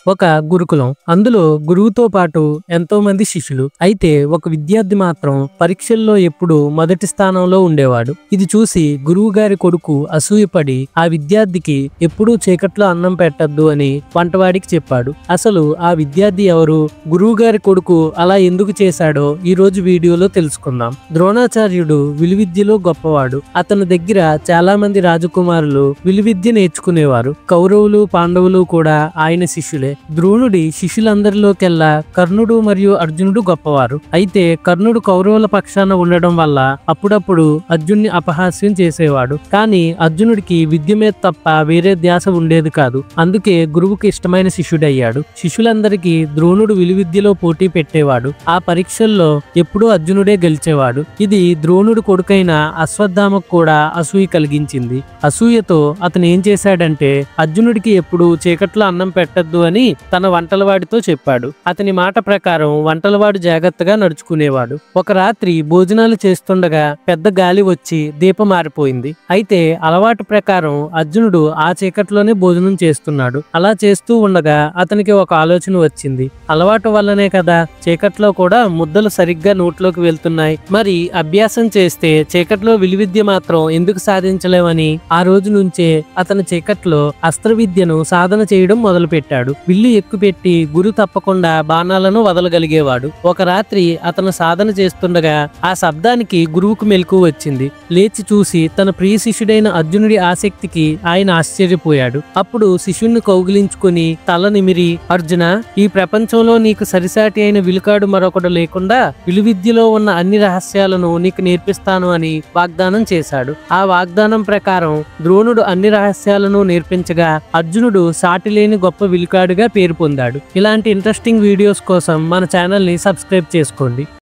ఒక గురుకులం. అందులో గురువుతో పాటు ఎంతో మంది శిష్యులు. అయితే ఒక విద్యార్థి మాత్రం పరీక్షల్లో ఎప్పుడూ మొదటి స్థానంలో ఉండేవాడు. ఇది చూసి గురువు గారి కొడుకు అసూయపడి ఆ విద్యార్థికి ఎప్పుడూ చీకట్లో అన్నం పెట్టద్దు అని వంటవాడికి చెప్పాడు. అసలు ఆ విద్యార్థి ఎవరు, గురువు గారి కొడుకు అలా ఎందుకు చేశాడో ఈ రోజు వీడియోలో తెలుసుకుందాం. ద్రోణాచార్యుడు విలువిద్యలో గొప్పవాడు. అతని దగ్గర చాలా మంది రాజకుమారులు విలువిద్య నేర్చుకునేవారు. కౌరవులు, పాండవులు కూడా ఆయన శిష్యులే. ద్రోణుడి శిష్యులందరిలోకెల్లా కర్ణుడు మరియు అర్జునుడు గొప్పవారు. అయితే కర్ణుడు కౌరవుల పక్షాన ఉండడం వల్ల అప్పుడప్పుడు అర్జున్ని అపహాస్యం చేసేవాడు. కానీ అర్జునుడికి విద్య మీద తప్ప వేరే ధ్యాస ఉండేది కాదు. అందుకే గురువుకి ఇష్టమైన శిష్యుడయ్యాడు. శిష్యులందరికీ ద్రోణుడు విలువిద్యలో పోటీ పెట్టేవాడు. ఆ పరీక్షల్లో ఎప్పుడూ అర్జునుడే గెలిచేవాడు. ఇది ద్రోణుడు కొడుకైన అశ్వత్థామకు కూడా అసూయ కలిగించింది. అసూయతో అతను ఏం చేశాడంటే అర్జునుడికి ఎప్పుడు చీకట్లో అన్నం పెట్టద్దు అని తన వంటలవాడితో చెప్పాడు. అతని మాట ప్రకారం వంటలవాడు జాగ్రత్తగా నడుచుకునేవాడు. ఒక రాత్రి భోజనాలు చేస్తుండగా పెద్ద గాలి వచ్చి దీపం మారిపోయింది. అయితే అలవాటు ప్రకారం అర్జునుడు ఆ చీకట్లోనే భోజనం చేస్తున్నాడు. అలా చేస్తూ ఉండగా అతనికి ఒక ఆలోచన వచ్చింది. అలవాటు వల్లనే కదా చీకట్లో కూడా ముద్దలు సరిగ్గా నోట్లోకి వెళ్తున్నాయి. మరి అభ్యాసం చేస్తే చీకట్లో విలువిద్య మాత్రం ఎందుకు సాధించలేమని ఆ రోజు నుంచే అతను చీకట్లో అస్త్ర విద్యను సాధన చేయడం మొదలు పెట్టాడు. విల్లు ఎక్కుపెట్టి గురు తప్పకుండా బాణాలను వదలగలిగేవాడు. ఒక రాత్రి అతను సాధన చేస్తుండగా ఆ శబ్దానికి గురువుకు మెలకువ వచ్చింది. లేచి చూసి తన ప్రియ శిష్యుడైన అర్జునుడి ఆసక్తికి ఆయన ఆశ్చర్యపోయాడు. అప్పుడు శిష్యుణ్ణి కౌగిలించుకుని తల నిమిరి, అర్జున, ఈ ప్రపంచంలో నీకు సరిసాటి అయిన విలుకాడు మరొకడు లేకుండా విలువిద్యలో ఉన్న అన్ని రహస్యాలను నీకు నేర్పిస్తాను అని వాగ్దానం చేశాడు. ఆ వాగ్దానం ప్రకారం ద్రోణుడు అన్ని రహస్యాలను నేర్పించగా అర్జునుడు సాటిలేని గొప్ప విలుకాడుగా పేరు పొందాడు. ఇలాంటి ఇంట్రెస్టింగ్ వీడియోస్ కోసం మన ఛానల్ ని సబ్స్క్రైబ్ చేసుకోండి.